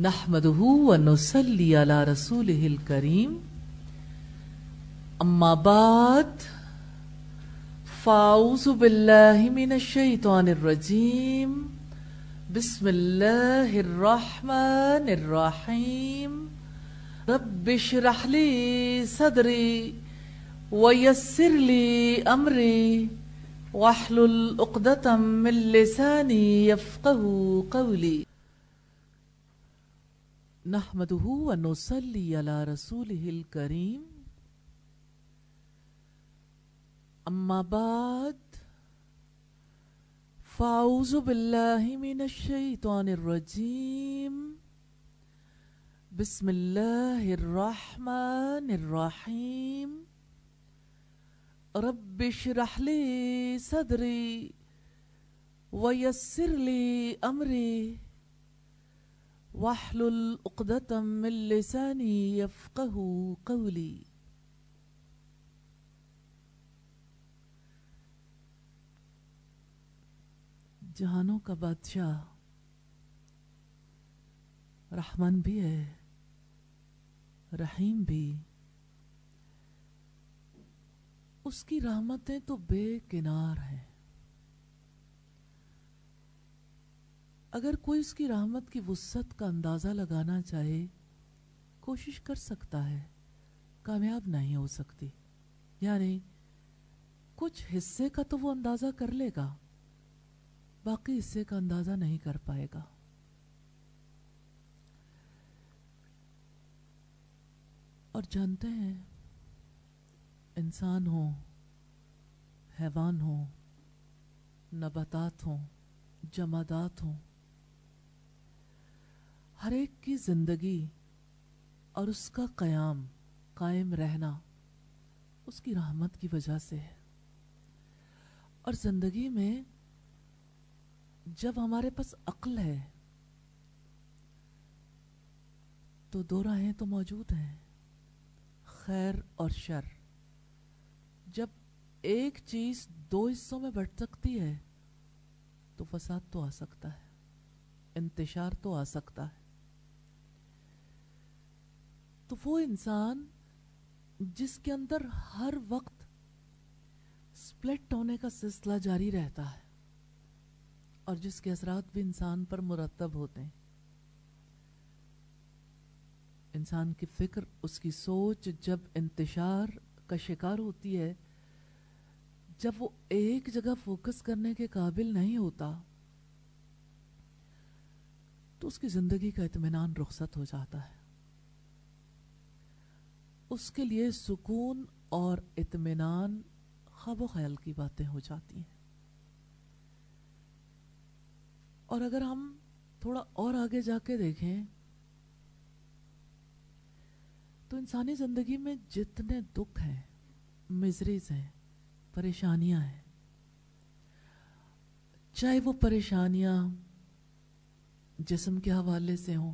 نحمده ونصلي على رسوله الكريم أما بعد فأعوذ بالله من الشيطان الرجيم بسم الله الرحمن الرحيم رب اشرح لي صدري ويسر لي أمري واحلل عقدة من لساني يفقهوا قولي نحمده ونصلي على رسوله الكريم أما بعد فأعوذ بالله من الشيطان الرجيم بسم الله الرحمن الرحيم رب اشرح لي صدري ويسر لي أمري واحلل عقدة من لساني يفقهوا قولي جہانوں کا بادشاہ رحمان بھی ہے رحیم بھی. اس کی رحمتیں تو بے کنار ہیں. اگر کوئی اس کی رحمت کی وسعت کا اندازہ لگانا چاہے کوشش کر سکتا ہے، کامیاب نہیں ہو سکتی. یعنی کچھ حصے کا تو وہ اندازہ کر لے گا، باقی حصے کا اندازہ نہیں کر پائے گا. اور جانتے ہیں انسان ہو، حیوان ہو، نباتات ہوں، جمادات ہوں، ہر ایک کی زندگی اور اس کا قائم رہنا اس کی رحمت کی وجہ سے ہے. اور زندگی میں جب ہمارے پاس عقل ہے تو دو راہیں تو موجود ہیں، خیر اور شر. جب ایک چیز دو حصوں میں بٹ سکتی ہے تو فساد تو آ سکتا ہے، انتشار تو آ سکتا ہے. تو وہ انسان جس کے اندر ہر وقت سپلٹ ہونے کا سلسلہ جاری رہتا ہے اور جس کے اثرات بھی انسان پر مرتب ہوتے ہیں، انسان کی فکر، اس کی سوچ جب انتشار کا شکار ہوتی ہے، جب وہ ایک جگہ فوکس کرنے کے قابل نہیں ہوتا تو اس کی زندگی کا اطمینان رخصت ہو جاتا ہے. اس کے لیے سکون اور اطمینان خواب و خیال کی باتیں ہو جاتی ہیں. اور اگر ہم تھوڑا اور آگے جا کے دیکھیں تو انسانی زندگی میں جتنے دکھ ہیں، مزریز ہیں، پریشانیاں ہیں، چاہے وہ پریشانیاں جسم کے حوالے سے ہوں،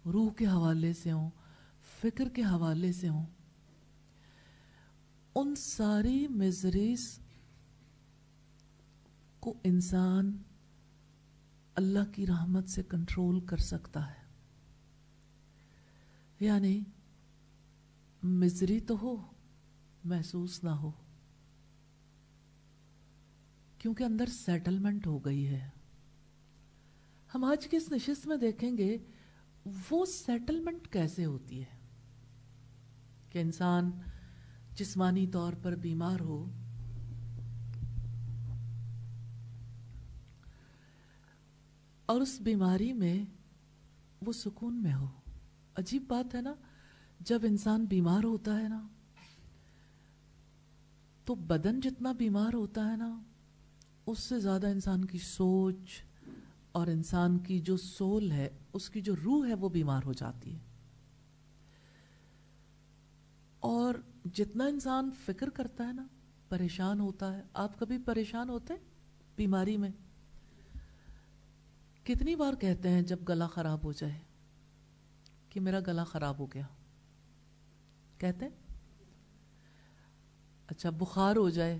روح کے حوالے سے ہوں، فکر کے حوالے سے ہوں، ان ساری مزریز کو انسان اللہ کی رحمت سے کنٹرول کر سکتا ہے. یعنی مزری تو ہو، محسوس نہ ہو، کیونکہ اندر سیٹلمنٹ ہو گئی ہے. ہم آج کی اس نشست میں دیکھیں گے وہ سیٹلمنٹ کیسے ہوتی ہے کہ انسان جسمانی طور پر بیمار ہو اور اس بیماری میں وہ سکون میں ہو. عجیب بات ہے نا، جب انسان بیمار ہوتا ہے نا تو بدن جتنا بیمار ہوتا ہے نا اس سے زیادہ انسان کی سوچ اور انسان کی جو سول ہے، اس کی جو روح ہے، وہ بیمار ہو جاتی ہے. اور جتنا انسان فکر کرتا ہے نا، پریشان ہوتا ہے. آپ کبھی پریشان ہوتے بیماری میں؟ کتنی بار کہتے ہیں جب گلا خراب ہو جائے کہ میرا گلا خراب ہو گیا؟ کہتے ہیں. اچھا، بخار ہو جائے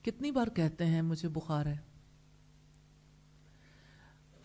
کتنی بار کہتے ہیں مجھے بخار ہے؟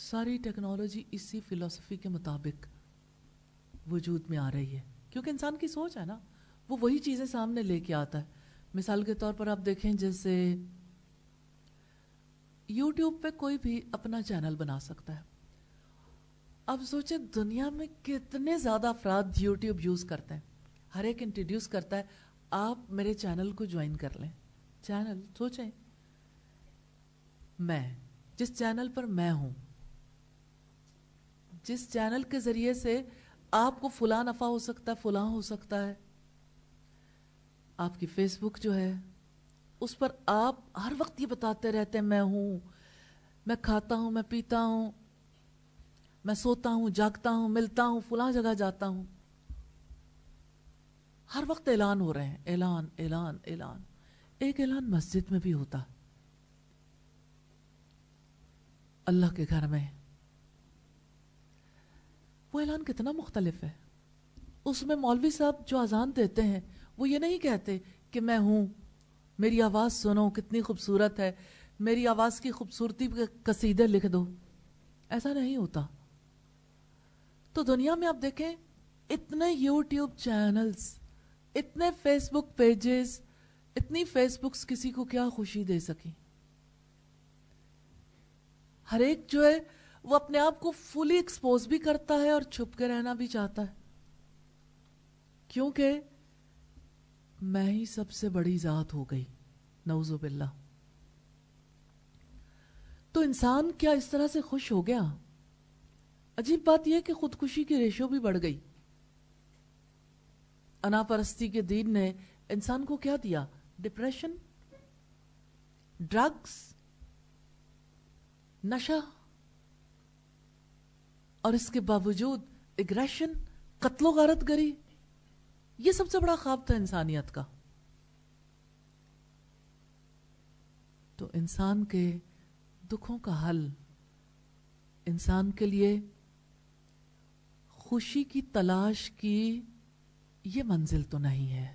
ساری ٹیکنالوجی اسی فلسفی کے مطابق وجود میں آ رہی ہے، کیونکہ انسان کی سوچ ہے نا، وہ وہی چیزیں سامنے لے کے آتا ہے. مثال کے طور پر آپ دیکھیں، جیسے یوٹیوب پہ کوئی بھی اپنا چینل بنا سکتا ہے. اب سوچیں دنیا میں کتنے زیادہ افراد یوٹیوب یوز کرتے ہیں، ہر ایک انٹروڈیوس کرتا ہے آپ میرے چینل کو جوائن کر لیں. چینل سوچیں، میں جس چینل پر میں ہوں، جس چینل کے ذریعے سے آپ کو فلاں نفع ہو سکتا ہے، فلاں ہو سکتا ہے. آپ کی فیس بک جو ہے اس پر آپ ہر وقت یہ بتاتے رہتے ہیں میں ہوں، میں کھاتا ہوں، میں پیتا ہوں، میں سوتا ہوں، جاگتا ہوں، ملتا ہوں، فلاں جگہ جاتا ہوں. ہر وقت اعلان ہو رہے ہیں، اعلان اعلان اعلان. ایک اعلان مسجد میں بھی ہوتا، اللہ کے گھر میں. وہ اعلان کتنا مختلف ہے. اس میں مولوی صاحب جو اذان دیتے ہیں وہ یہ نہیں کہتے کہ میں ہوں، میری آواز سنو کتنی خوبصورت ہے، میری آواز کی خوبصورتی پہ قصیدے لکھ دو. ایسا نہیں ہوتا. تو دنیا میں آپ دیکھیں اتنے یوٹیوب چینلز، اتنے فیس بک پیجز، اتنی فیس بکس کسی کو کیا خوشی دے سکیں. ہر ایک جو ہے وہ اپنے آپ کو فلی ایکسپوز بھی کرتا ہے اور چھپ کے رہنا بھی چاہتا ہے، کیونکہ میں ہی سب سے بڑی ذات ہو گئی، نعوذ باللہ. تو انسان کیا اس طرح سے خوش ہو گیا؟ عجیب بات یہ کہ خودکشی کی ریشو بھی بڑھ گئی. انا پرستی کے دین نے انسان کو کیا دیا؟ ڈپریشن، ڈرگز، نشہ، اور اس کے باوجود اگریشن، قتل و غارت گری. یہ سب سے بڑا خواب تھا انسانیت کا. تو انسان کے دکھوں کا حل، انسان کے لیے خوشی کی تلاش کی یہ منزل تو نہیں ہے.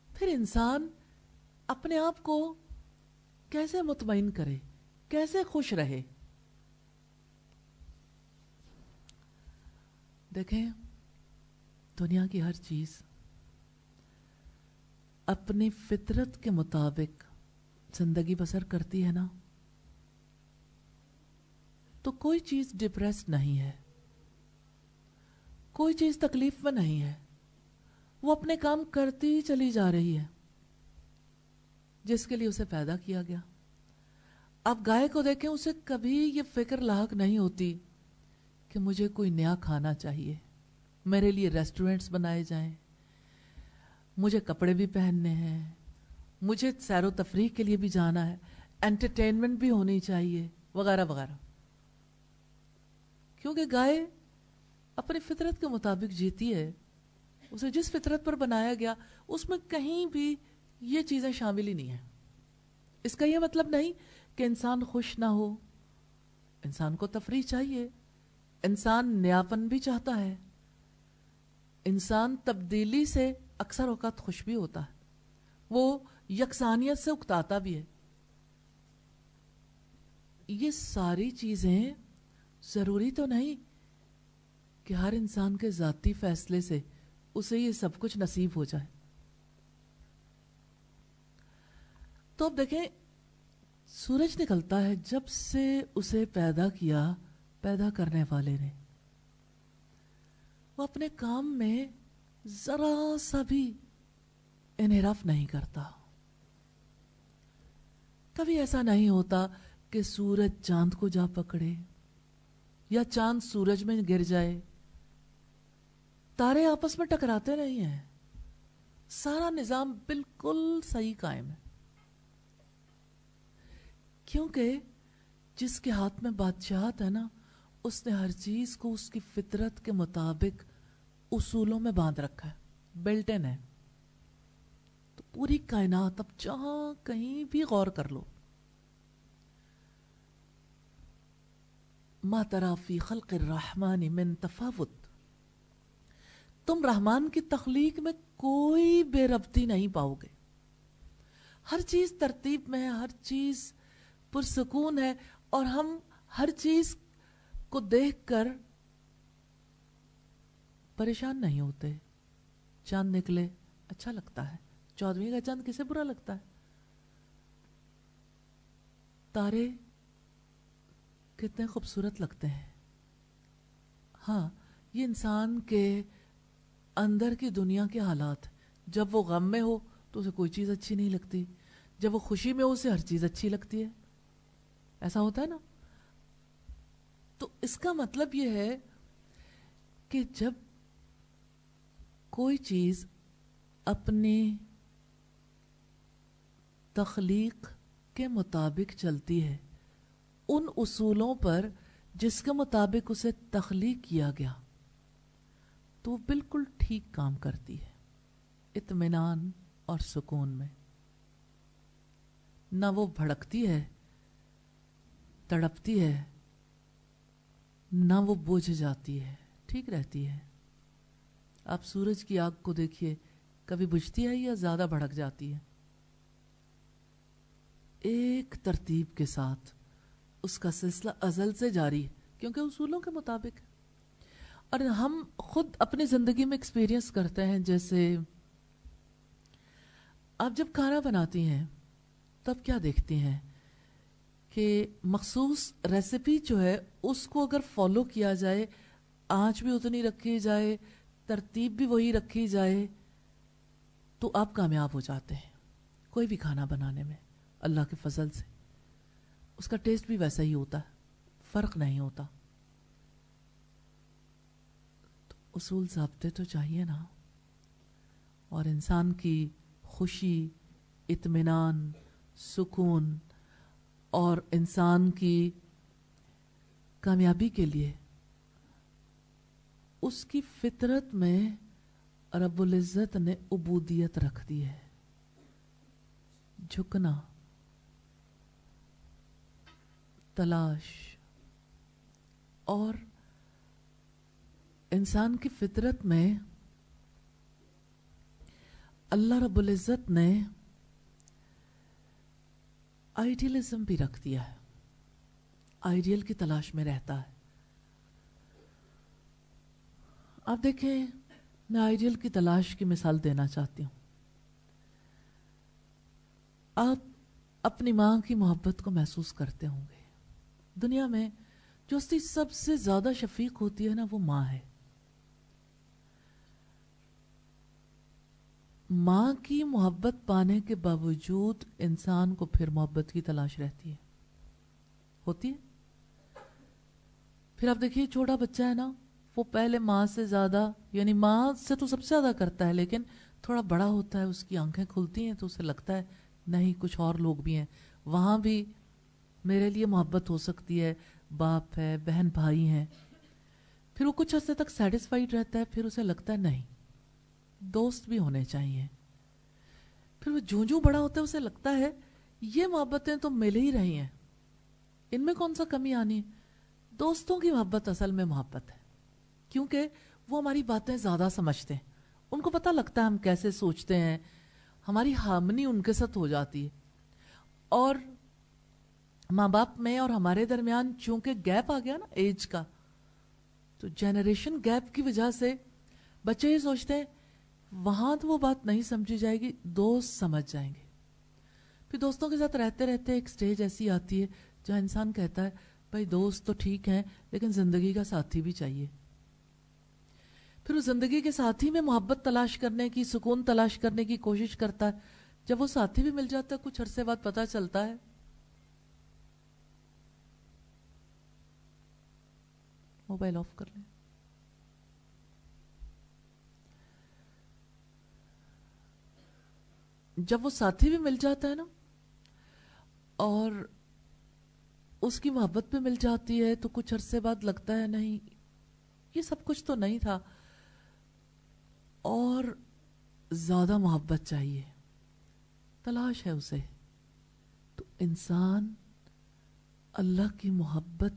پھر انسان اپنے آپ کو کیسے مطمئن کرے، کیسے خوش رہے؟ دیکھیں دنیا کی ہر چیز اپنی فطرت کے مطابق زندگی بسر کرتی ہے نا، تو کوئی چیز ڈپریس نہیں ہے، کوئی چیز تکلیف میں نہیں ہے. وہ اپنے کام کرتی چلی جا رہی ہے جس کے لیے اسے پیدا کیا گیا. آپ گائے کو دیکھیں، اسے کبھی یہ فکر لاحق نہیں ہوتی کہ مجھے کوئی نیا کھانا چاہیے، میرے لیے ریسٹورنٹس بنائے جائیں، مجھے کپڑے بھی پہننے ہیں، مجھے سیر و تفریح کے لیے بھی جانا ہے، انٹرٹینمنٹ بھی ہونی چاہیے، وغیرہ وغیرہ. کیونکہ گائے اپنی فطرت کے مطابق جیتی ہے. اسے جس فطرت پر بنایا گیا اس میں کہیں بھی یہ چیزیں شامل ہی نہیں ہیں. اس کا یہ مطلب نہیں کہ انسان خوش نہ ہو. انسان کو تفریح چاہیے، انسان نیاپن بھی چاہتا ہے، انسان تبدیلی سے اکثر اوقات خوش بھی ہوتا ہے، وہ یکسانیت سے اکتاتا بھی ہے. یہ ساری چیزیں ضروری تو نہیں کہ ہر انسان کے ذاتی فیصلے سے اسے یہ سب کچھ نصیب ہو جائے. تو اب دیکھیں سورج نکلتا ہے جب سے اسے پیدا کیا پیدا کرنے والے نے، وہ اپنے کام میں ذرا سا بھی انحراف نہیں کرتا. کبھی ایسا نہیں ہوتا کہ سورج چاند کو جا پکڑے یا چاند سورج میں گر جائے. تارے آپس میں ٹکراتے نہیں ہیں، سارا نظام بالکل صحیح قائم ہے. کیونکہ جس کے ہاتھ میں بادشاہت ہے نا، اس نے ہر چیز کو اس کی فطرت کے مطابق اصولوں میں باندھ رکھا ہے، بلٹ ان ہے. تو پوری کائنات اب جہاں کہیں بھی غور کر لو، ما تری فی خلق الرحمن من تفاوت، تم رحمان کی تخلیق میں کوئی بے ربطی نہیں پاؤ گے. ہر چیز ترتیب میں ہے، ہر چیز پرسکون ہے، اور ہم ہر چیز کو دیکھ کر پریشان نہیں ہوتے. چاند نکلے اچھا لگتا ہے, 14ویں کا چاند کسے برا لگتا ہے؟ تارے کتنے خوبصورت لگتے ہیں. ہاں, یہ انسان کے اندر کی دنیا کے حالات. جب وہ غم میں ہو تو اسے کوئی چیز اچھی نہیں لگتی, جب وہ خوشی میں ہو اسے ہر چیز اچھی لگتی ہے. ایسا ہوتا ہے نا. تو اس کا مطلب یہ ہے کہ جب کوئی چیز اپنی تخلیق کے مطابق چلتی ہے, ان اصولوں پر جس کے مطابق اسے تخلیق کیا گیا, تو وہ بالکل ٹھیک کام کرتی ہے, اطمینان اور سکون میں. نہ وہ بھڑکتی ہے, تڑپتی ہے, نہ وہ بجھ جاتی ہے, ٹھیک رہتی ہے. آپ سورج کی آگ کو دیکھیے, کبھی بجھتی ہے یا زیادہ بھڑک جاتی ہے؟ ایک ترتیب کے ساتھ اس کا سلسلہ ازل سے جاری ہے, کیونکہ اصولوں کے مطابق. اور ہم خود اپنی زندگی میں ایکسپیرینس کرتے ہیں. جیسے آپ جب کھانا بناتی ہیں تب کیا دیکھتی ہیں کہ مخصوص ریسیپی جو ہے اس کو اگر فالو کیا جائے, آنچ بھی اتنی رکھی جائے, ترتیب بھی وہی رکھی جائے, تو آپ کامیاب ہو جاتے ہیں کوئی بھی کھانا بنانے میں. اللہ کے فضل سے اس کا ٹیسٹ بھی ویسا ہی ہوتا ہے, فرق نہیں ہوتا. تو اصول ضابطے تو چاہیے نا. اور انسان کی خوشی, اطمینان, سکون اور انسان کی کامیابی کے لیے اس کی فطرت میں رب العزت نے عبودیت رکھ دی ہے. جھکنا, تلاش, اور انسان کی فطرت میں اللہ رب العزت نے آئیڈیلزم بھی رکھ دیا ہے. آئیڈیل کی تلاش میں رہتا ہے. آپ دیکھیں, میں آئیڈیل کی تلاش کی مثال دینا چاہتی ہوں. آپ اپنی ماں کی محبت کو محسوس کرتے ہوں گے. دنیا میں جو سب سے زیادہ شفیق ہوتی ہے نا, وہ ماں ہے. ماں کی محبت پانے کے باوجود انسان کو پھر محبت کی تلاش رہتی ہے, ہوتی ہے. پھر آپ دیکھیے, چھوٹا بچہ ہے نا, وہ پہلے ماں سے زیادہ, یعنی ماں سے تو سب سے زیادہ کرتا ہے, لیکن تھوڑا بڑا ہوتا ہے, اس کی آنکھیں کھلتی ہیں تو اسے لگتا ہے نہیں, کچھ اور لوگ بھی ہیں, وہاں بھی میرے لیے محبت ہو سکتی ہے, باپ ہے, بہن بھائی ہیں. پھر وہ کچھ عرصے تک سیٹسفائیڈ رہتا ہے, پھر اسے لگتا ہے نہیں, دوست بھی ہونے چاہیے. پھر وہ جوں بڑا ہوتا ہے اسے لگتا ہے یہ محبتیں تو مل ہی رہی ہیں, ان میں کون سا کمی آنی ہے. دوستوں کی محبت اصل میں محبت ہے, کیونکہ وہ ہماری باتیں زیادہ سمجھتے ہیں, ان کو پتہ لگتا ہے ہم کیسے سوچتے ہیں, ہماری ہارمنی ان کے ساتھ ہو جاتی ہے. اور ماں باپ میں اور ہمارے درمیان چونکہ گیپ آ گیا نا ایج کا, تو جنریشن گیپ کی وجہ سے بچے یہ سوچتے ہیں وہاں تو وہ بات نہیں سمجھی جائے گی, دوست سمجھ جائیں گے. پھر دوستوں کے ساتھ رہتے رہتے ایک سٹیج ایسی آتی ہے جہاں انسان کہتا ہے بھائی دوست تو ٹھیک ہیں لیکن زندگی کا ساتھی بھی چاہیے. پھر وہ زندگی کے ساتھی میں محبت تلاش کرنے کی, سکون تلاش کرنے کی کوشش کرتا ہے. جب وہ ساتھی بھی مل جاتا ہے کچھ عرصے بعد پتہ چلتا ہے موبائل آف کر لیں. جب وہ ساتھی بھی مل جاتا ہے نا اور اس کی محبت بھی مل جاتی ہے تو کچھ عرصے بعد لگتا ہے نہیں, یہ سب کچھ تو نہیں تھا, اور زیادہ محبت چاہیے, تلاش ہے اسے. تو انسان اللہ کی محبت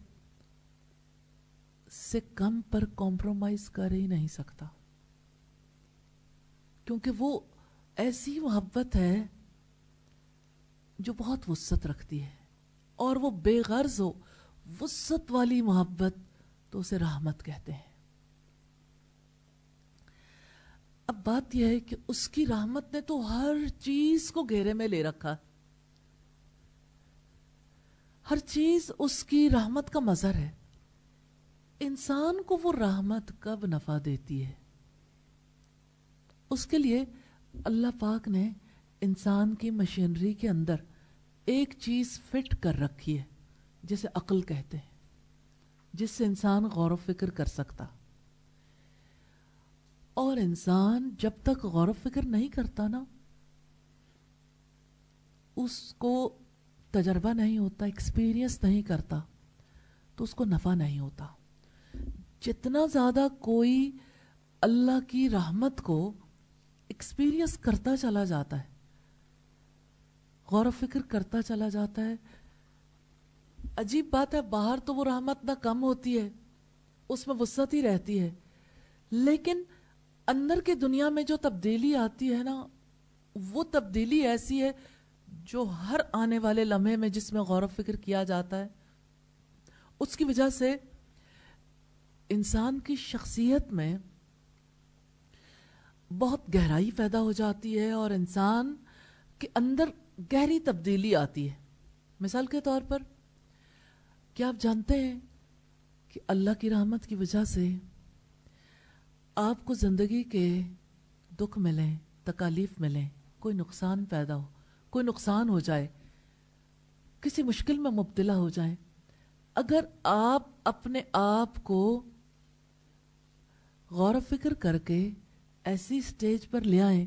سے کم پر کمپرومائز کر ہی نہیں سکتا, کیونکہ وہ ایسی محبت ہے جو بہت وسعت رکھتی ہے, اور وہ بے غرض ہو, وسعت والی محبت تو اسے رحمت کہتے ہیں۔ اب بات یہ ہے کہ اس کی رحمت نے تو ہر چیز کو گھیرے میں لے رکھا، ہر چیز اس کی رحمت کا مظہر ہے۔ انسان کو وہ رحمت کب نفع دیتی ہے؟ اس کے لیے اللہ پاک نے انسان کی مشینری کے اندر ایک چیز فٹ کر رکھی ہے جسے عقل کہتے ہیں، جس سے انسان غور و فکر کر سکتا۔ اور انسان جب تک غور و فکر نہیں کرتا نا، اس کو تجربہ نہیں ہوتا، ایکسپیرینس نہیں کرتا، تو اس کو نفع نہیں ہوتا۔ جتنا زیادہ کوئی اللہ کی رحمت کو ایکسپیرینس کرتا چلا جاتا ہے، غور و فکر کرتا چلا جاتا ہے، عجیب بات ہے، باہر تو وہ رحمت نہ کم ہوتی ہے، اس میں وسعت ہی رہتی ہے، لیکن اندر کی دنیا میں جو تبدیلی آتی ہے نا، وہ تبدیلی ایسی ہے جو ہر آنے والے لمحے میں جس میں غور و فکر کیا جاتا ہے، اس کی وجہ سے انسان کی شخصیت میں بہت گہرائی پیدا ہو جاتی ہے اور انسان کے اندر گہری تبدیلی آتی ہے۔ مثال کے طور پر کیا آپ جانتے ہیں کہ اللہ کی رحمت کی وجہ سے آپ کو زندگی کے دکھ ملیں، تکالیف ملیں، کوئی نقصان پیدا ہو، کوئی نقصان ہو جائے، کسی مشکل میں مبتلا ہو جائیں، اگر آپ اپنے آپ کو غور و فکر کر کے ایسی سٹیج پر لے آئیں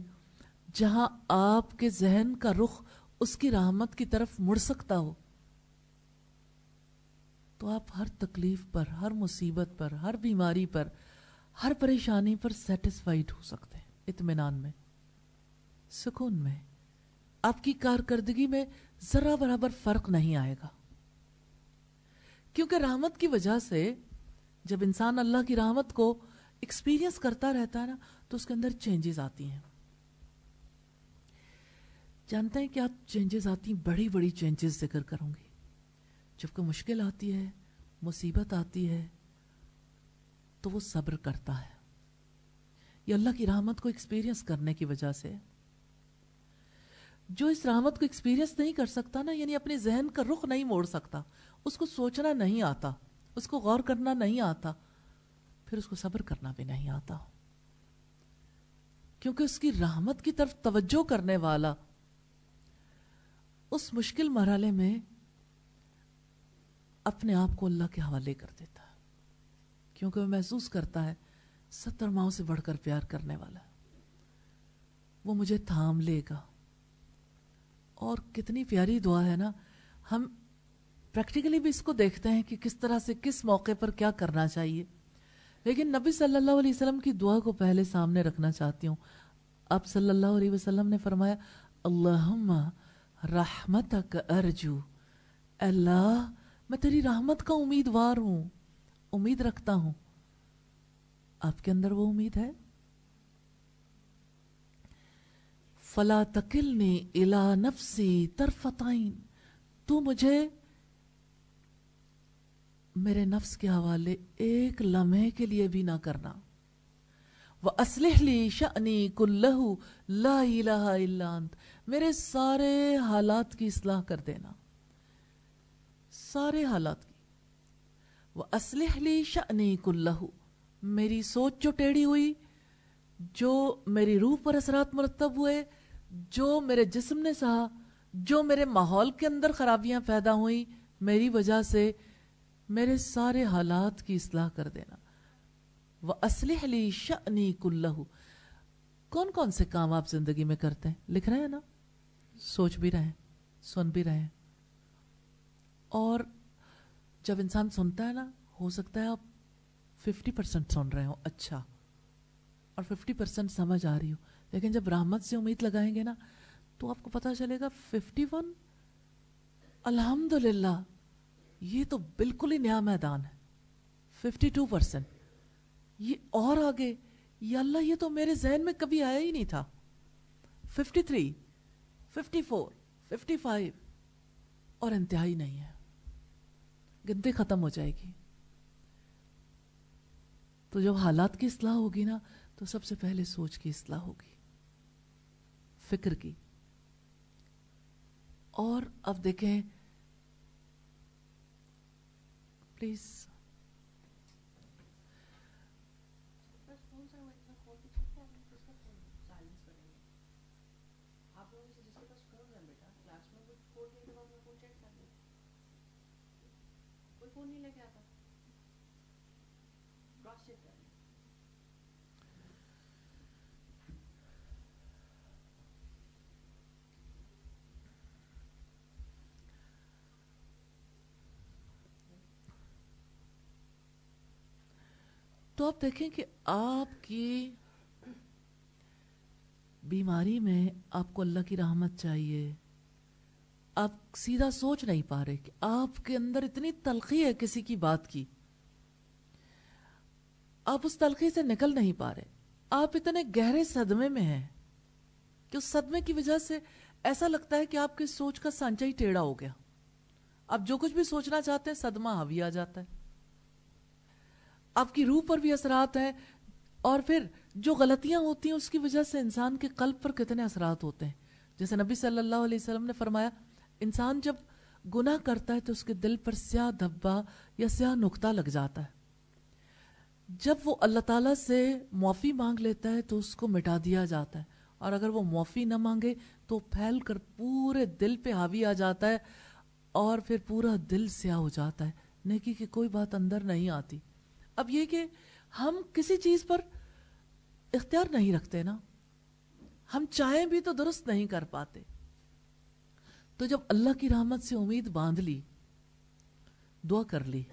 جہاں آپ کے ذہن کا رخ اس کی رحمت کی طرف مڑ سکتا ہو، تو آپ ہر تکلیف پر، ہر مصیبت پر، ہر بیماری پر، ہر پریشانی پر سیٹسفائیڈ ہو سکتے ہیں، اطمینان میں، سکون میں۔ آپ کی کارکردگی میں ذرا برابر فرق نہیں آئے گا، کیونکہ رحمت کی وجہ سے جب انسان اللہ کی رحمت کو ایکسپیرینس کرتا رہتا ہے نا، تو اس کے اندر چینجز آتی ہیں۔ جانتے ہیں کہ آپ چینجز آتی ہیں، بڑی بڑی چینجز ذکر کروں گی۔ جب کوئی مشکل آتی ہے، مصیبت آتی ہے، تو وہ صبر کرتا ہے، یہ اللہ کی رحمت کو ایکسپیرینس کرنے کی وجہ سے۔ جو اس رحمت کو ایکسپیرینس نہیں کر سکتا نا، یعنی اپنے ذہن کا رخ نہیں موڑ سکتا، اس کو سوچنا نہیں آتا، اس کو غور کرنا نہیں آتا، پھر اس کو صبر کرنا بھی نہیں آتا، کیونکہ اس کی رحمت کی طرف توجہ کرنے والا اس مشکل مرحلے میں اپنے آپ کو اللہ کے حوالے کر دیتا ہے، کیونکہ وہ محسوس کرتا ہے 70 ماؤں سے بڑھ کر پیار کرنے والا ہے، وہ مجھے تھام لے گا۔ اور کتنی پیاری دعا ہے نا، ہم پریکٹیکلی بھی اس کو دیکھتے ہیں کہ کس طرح سے کس موقع پر کیا کرنا چاہیے، لیکن نبی صلی اللہ علیہ وسلم کی دعا کو پہلے سامنے رکھنا چاہتی ہوں۔ آپ صلی اللہ علیہ وسلم نے فرمایا، اللہم رحمتک ارجو، اللہ میں تیری رحمت کا امیدوار ہوں، امید رکھتا ہوں۔ آپ کے اندر وہ امید ہے؟ فلا تکلنی الی نفسی طرفۃ عین، تو مجھے میرے نفس کے حوالے ایک لمحے کے لیے بھی نہ کرنا۔ وَأَصْلِحْ لِي شَأْنِي كُلَّهُ لَا إِلَهَ إِلَّا أَنْتَ، میرے سارے حالات کی اصلاح کر دینا، سارے حالات کی۔ وَأَصْلِحْ لِي شَأْنِي كُلَّهُ، میری سوچ جو ٹیڑھی ہوئی، جو میری روح پر اثرات مرتب ہوئے، جو میرے جسم نے سہا، جو میرے ماحول کے اندر خرابیاں پیدا ہوئیں میری وجہ سے، میرے سارے حالات کی اصلاح کر دینا۔ وَأَصْلِحْ لِي شَأْنِي كُلَّهُ، کون کون سے کام آپ زندگی میں کرتے ہیں؟ لکھ رہے ہیں نا، سوچ بھی رہے ہیں، سن بھی رہے ہیں۔ اور جب انسان سنتا ہے نا، ہو سکتا ہے آپ 50% سن رہے ہو اچھا، اور 50% سمجھ آ رہی ہو، لیکن جب رحمت سے امید لگائیں گے نا، تو آپ کو پتا چلے گا 51 الحمدللہ، یہ تو بالکل ہی نیا میدان ہے۔ 52% یہ اور آگے، یا اللہ یہ تو میرے ذہن میں کبھی آیا ہی نہیں تھا۔ 53، 54، 55 اور انتہائی نہیں ہے۔ گنتی ختم ہو جائے گی. تو جب حالات کی اصلاح ہوگی نا تو سب سے پہلے سوچ کی اصلاح ہوگی, فکر کی. اور اب دیکھیں پلیز فون نہیں لے کے آتا, کراس چیک کر لیں. تو آپ دیکھیں کہ آپ کی بیماری میں آپ کو اللہ کی رحمت چاہیے. آپ سیدھا سوچ نہیں پا رہے کہ آپ کے اندر اتنی تلخی ہے کسی کی بات کی, آپ اس تلخی سے نکل نہیں پا رہے. آپ اتنے گہرے صدمے میں ہیں کہ اس صدمے کی وجہ سے ایسا لگتا ہے کہ آپ کی سوچ کا سانچہ ہی ٹیڑھا ہو گیا. آپ جو کچھ بھی سوچنا چاہتے ہیں صدمہ حاوی آ جاتا ہے, آپ کی روح پر بھی اثرات ہیں. اور پھر جو غلطیاں ہوتی ہیں اس کی وجہ سے انسان کے قلب پر کتنے اثرات ہوتے ہیں. جیسے نبی صلی اللہ علیہ وسلم نے فرمایا, انسان جب گناہ کرتا ہے تو اس کے دل پر سیاہ دھبا یا سیاہ نقطہ لگ جاتا ہے. جب وہ اللہ تعالیٰ سے معافی مانگ لیتا ہے تو اس کو مٹا دیا جاتا ہے, اور اگر وہ معافی نہ مانگے تو پھیل کر پورے دل پہ حاوی آ جاتا ہے, اور پھر پورا دل سیاہ ہو جاتا ہے, نیکی کی کوئی بات اندر نہیں آتی. اب یہ کہ ہم کسی چیز پر اختیار نہیں رکھتے نا, ہم چاہیں بھی تو درست نہیں کر پاتے. تو جب اللہ کی رحمت سے امید باندھ لی, دعا کر لی,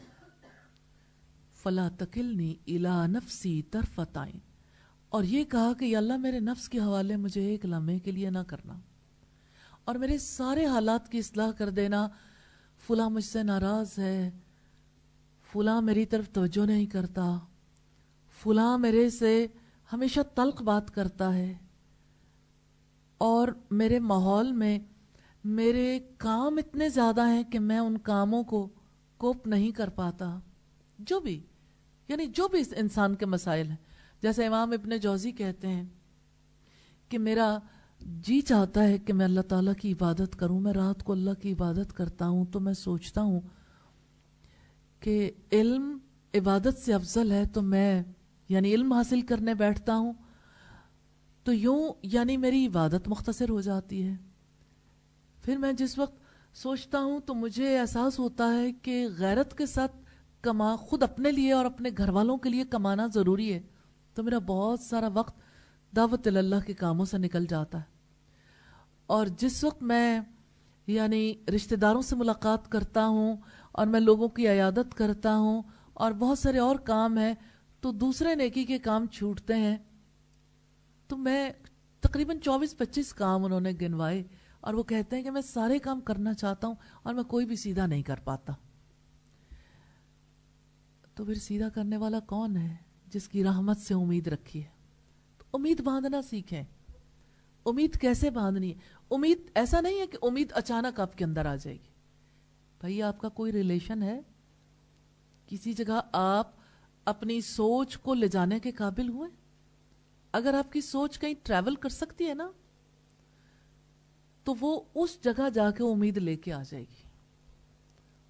فلا تکلنی الی نفسی طرفۃ عین, اور یہ کہا کہ یا اللہ میرے نفس کے حوالے مجھے ایک لمحے کے لیے نہ کرنا, اور میرے سارے حالات کی اصلاح کر دینا. فلاں مجھ سے ناراض ہے, فلاں میری طرف توجہ نہیں کرتا, فلاں میرے سے ہمیشہ تلخ بات کرتا ہے, اور میرے ماحول میں میرے کام اتنے زیادہ ہیں کہ میں ان کاموں کو کوپ نہیں کر پاتا. جو بھی اس انسان کے مسائل ہیں, جیسے امام ابن جوزی کہتے ہیں کہ میرا جی چاہتا ہے کہ میں اللہ تعالیٰ کی عبادت کروں, میں رات کو اللہ کی عبادت کرتا ہوں تو میں سوچتا ہوں کہ علم عبادت سے افضل ہے, تو میں علم حاصل کرنے بیٹھتا ہوں تو یوں میری عبادت مختصر ہو جاتی ہے. پھر میں جس وقت سوچتا ہوں تو مجھے احساس ہوتا ہے کہ غیرت کے ساتھ خود اپنے لیے اور اپنے گھر والوں کے لیے کمانا ضروری ہے, تو میرا بہت سارا وقت دعوت اللہ کے کاموں سے نکل جاتا ہے. اور جس وقت میں رشتہ داروں سے ملاقات کرتا ہوں اور میں لوگوں کی عیادت کرتا ہوں اور بہت سارے اور کام ہیں, تو دوسرے نیکی کے کام چھوٹتے ہیں. تو میں تقریباً 24-25 کام انہوں نے گنوائے, اور وہ کہتے ہیں کہ میں سارے کام کرنا چاہتا ہوں اور میں کوئی بھی سیدھا نہیں کر پاتا. تو پھر سیدھا کرنے والا کون ہے؟ جس کی رحمت سے امید رکھی ہے. تو امید باندھنا سیکھیں. امید کیسے باندھنی ہے؟ امید ایسا نہیں ہے کہ امید اچانک آپ کے اندر آ جائے گی. بھائی آپ کا کوئی ریلیشن ہے, کسی جگہ آپ اپنی سوچ کو لے جانے کے قابل ہوئے؟ اگر آپ کی سوچ کہیں ٹریول کر سکتی ہے نا, تو وہ اس جگہ جا کے امید لے کے آ جائے گی.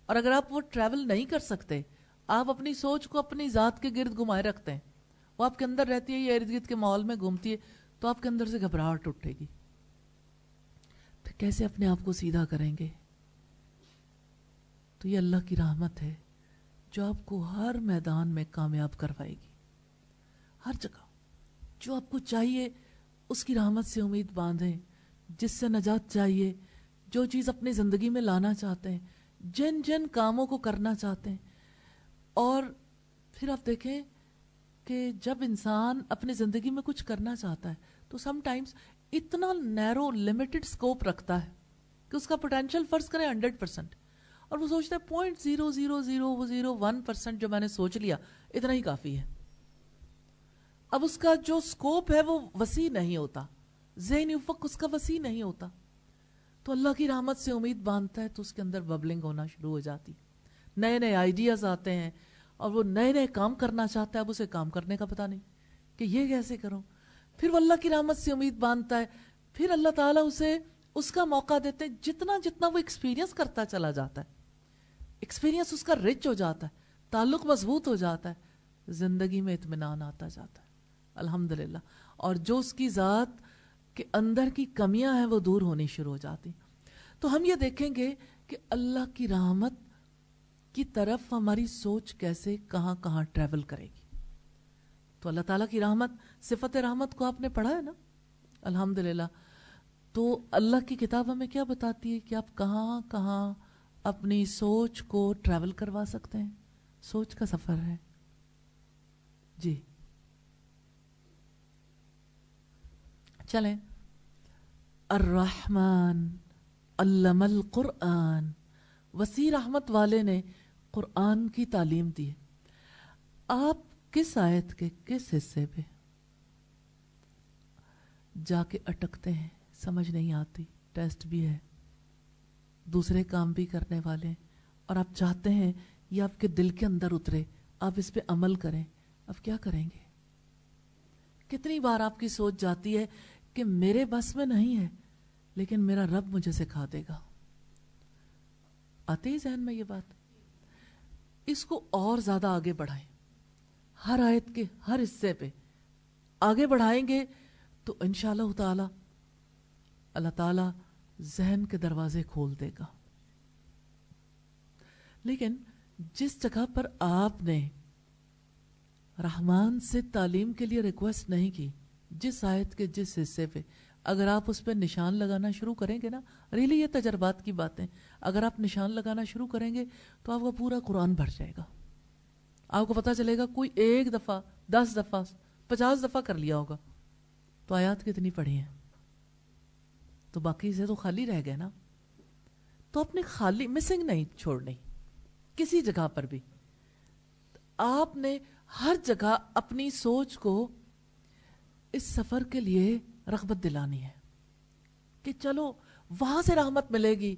اور اگر آپ وہ ٹریول نہیں کر سکتے, آپ اپنی سوچ کو اپنی ذات کے گرد گھمائے رکھتے ہیں, وہ آپ کے اندر رہتی ہے یا ارد گرد کے ماحول میں گھومتی ہے, تو آپ کے اندر سے گھبراہٹ اٹھے گی. پھر کیسے اپنے آپ کو سیدھا کریں گے؟ تو یہ اللہ کی رحمت ہے جو آپ کو ہر میدان میں کامیاب کروائے گی. ہر جگہ جو آپ کو چاہیے اس کی رحمت سے امید باندھیں. جس سے نجات چاہیے, جو چیز اپنی زندگی میں لانا چاہتے ہیں, جن کاموں کو کرنا چاہتے ہیں. اور پھر آپ دیکھیں کہ جب انسان اپنی زندگی میں کچھ کرنا چاہتا ہے تو سم ٹائمز اتنا نیرو لمیٹڈ سکوپ رکھتا ہے کہ اس کا پوٹینشیل فرض کریں 100%, اور وہ سوچتا ہے 0.00001% جو میں نے سوچ لیا اتنا ہی کافی ہے. اب اس کا جو سکوپ ہے وہ وسیع نہیں ہوتا, ذہنی افق اس کا وسیع نہیں ہوتا. تو اللہ کی رحمت سے امید باندھتا ہے تو اس کے اندر ببلنگ ہونا شروع ہو جاتی. نئے نئے آئیڈیاز آتے ہیں اور وہ نئے نئے کام کرنا چاہتا ہے. اب اسے کام کرنے کا پتہ نہیں کہ یہ کیسے کروں. پھر وہ اللہ کی رحمت سے امید باندھتا ہے, پھر اللہ تعالیٰ اسے اس کا موقع دیتے ہیں. جتنا جتنا وہ ایکسپیرینس کرتا چلا جاتا ہے, ایکسپیرینس اس کا رچ ہو جاتا ہے, تعلق مضبوط ہو جاتا ہے, زندگی میں اطمینان آتا جاتا ہے الحمدللہ. اور جو اس کی ذات کے اندر کی کمیاں ہیں وہ دور ہونی شروع ہو جاتی. تو ہم یہ دیکھیں گے کہ اللہ کی رحمت کی طرف ہماری سوچ کیسے کہاں کہاں ٹریول کرے گی. تو اللہ تعالیٰ کی رحمت, صفت رحمت کو آپ نے پڑھا ہے نا الحمدللہ. تو اللہ کی کتاب ہمیں کیا بتاتی ہے کہ آپ کہاں کہاں اپنی سوچ کو ٹریول کروا سکتے ہیں. سوچ کا سفر ہے جی. چلیں, الرحمن علم القرآن, وسیع رحمت والے نے قرآن کی تعلیم دی ہے. آپ کس آیت کے کس حصے پہ جا کے اٹکتے ہیں, سمجھ نہیں آتی, ٹیسٹ بھی ہے, دوسرے کام بھی کرنے والے ہیں, اور آپ چاہتے ہیں یہ آپ کے دل کے اندر اترے, آپ اس پہ عمل کریں, اب کیا کریں گے؟ کتنی بار آپ کی سوچ جاتی ہے کہ میرے بس میں نہیں ہے لیکن میرا رب مجھے سکھا دے گا. آتے ہی ذہن میں یہ بات. اس کو اور زیادہ آگے بڑھائیں, ہر آیت کے ہر حصے پہ آگے بڑھائیں گے تو انشاءاللہ تعالی اللہ تعالی ذہن کے دروازے کھول دے گا. لیکن جس جگہ پر آپ نے رحمان سے تعلیم کے لیے ریکویسٹ نہیں کی, جس آیت کے جس حصے پہ, اگر آپ اس پہ نشان لگانا شروع کریں گے نا, ریلی یہ تجربات کی باتیں, اگر آپ نشان لگانا شروع کریں گے تو آپ کا پورا قرآن بھر جائے گا. آپ کو پتہ چلے گا کوئی 1 دفعہ 10 دفعہ 50 دفعہ کر لیا ہوگا, تو آیات کتنی پڑھی ہیں, تو باقی سے تو خالی رہ گئے نا. تو اپنے خالی مسنگ نہیں چھوڑنی کسی جگہ پر بھی. آپ نے ہر جگہ اپنی سوچ کو اس سفر کے لیے رغبت دلانی ہے کہ چلو وہاں سے رحمت ملے گی,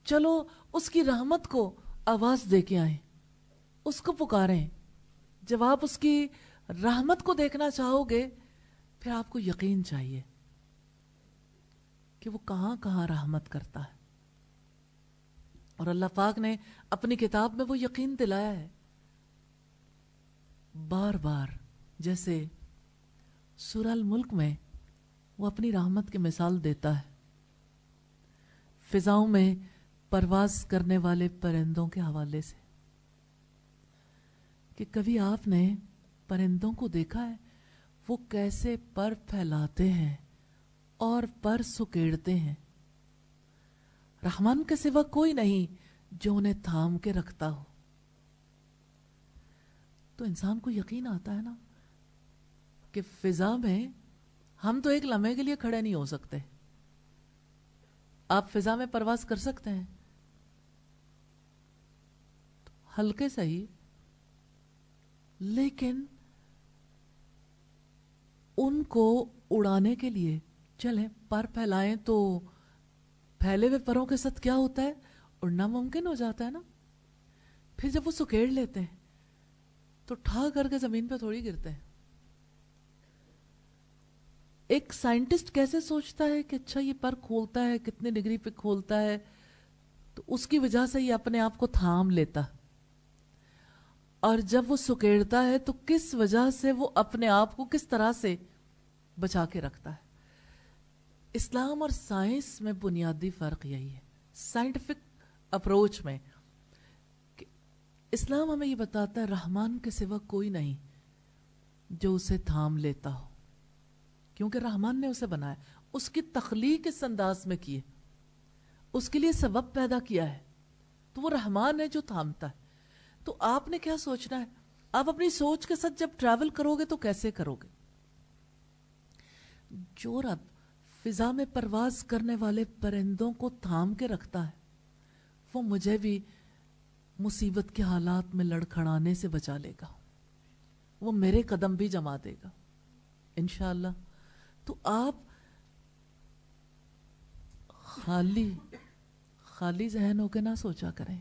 چلو اس کی رحمت کو آواز دے کے آئیں, اس کو پکاریں. جب آپ اس کی رحمت کو دیکھنا چاہو گے پھر آپ کو یقین چاہیے کہ وہ کہاں کہاں رحمت کرتا ہے. اور اللہ پاک نے اپنی کتاب میں وہ یقین دلایا ہے بار بار. جیسے سورہ الملک میں وہ اپنی رحمت کی مثال دیتا ہے فضاؤں میں پرواز کرنے والے پرندوں کے حوالے سے, کہ کبھی آپ نے پرندوں کو دیکھا ہے وہ کیسے پر پھیلاتے ہیں اور پر سکیڑتے ہیں. رحمان کے سوا کوئی نہیں جو انہیں تھام کے رکھتا ہو. تو انسان کو یقین آتا ہے نا کہ فضا میں ہم تو ایک لمحے کے لیے کھڑے نہیں ہو سکتے. آپ فضا میں پرواز کر سکتے ہیں ہلکے صحیح, لیکن ان کو اڑانے کے لیے چلیں پر پھیلائیں تو پھیلے ہوئے پروں کے ساتھ کیا ہوتا ہے, اڑنا ممکن ہو جاتا ہے نا. پھر جب وہ سکیڑ لیتے ہیں تو ٹھا کر کے زمین پہ تھوڑی گرتے ہیں. ایک سائنٹسٹ کیسے سوچتا ہے کہ اچھا یہ پر کھولتا ہے, کتنے ڈگری پہ کھولتا ہے, تو اس کی وجہ سے یہ اپنے آپ کو تھام لیتا, اور جب وہ سکیڑتا ہے تو کس وجہ سے وہ اپنے آپ کو کس طرح سے بچا کے رکھتا ہے. اسلام اور سائنس میں بنیادی فرق یہی ہے, سائنٹیفک اپروچ میں, کہ اسلام ہمیں یہ بتاتا ہے رحمان کے سوا کوئی نہیں جو اسے تھام لیتا ہو, کیونکہ رحمان نے اسے بنایا, اس کی تخلیق اس انداز میں کی ہے, اس کے لیے سبب پیدا کیا ہے, تو وہ رحمان ہے جو تھامتا ہے. تو آپ نے کیا سوچنا ہے, آپ اپنی سوچ کے ساتھ جب ٹریول کرو گے تو کیسے کرو گے. جو رب فضا میں پرواز کرنے والے پرندوں کو تھام کے رکھتا ہے وہ مجھے بھی مصیبت کے حالات میں لڑکھڑانے سے بچا لے گا, وہ میرے قدم بھی جما دے گا انشاءاللہ. تو آپ خالی ذہن ہو کے نہ سوچا کریں